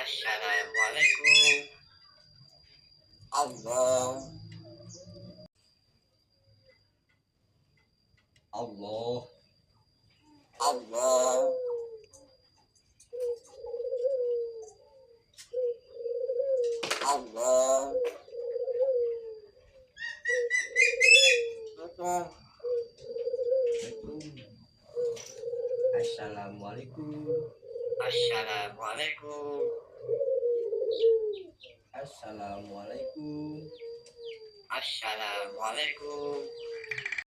Assalamualaikum. Allah. Allah. Allah. Allah. Assalamualaikum. Assalamualaikum. Assalamualaikum. Assalamualaikum.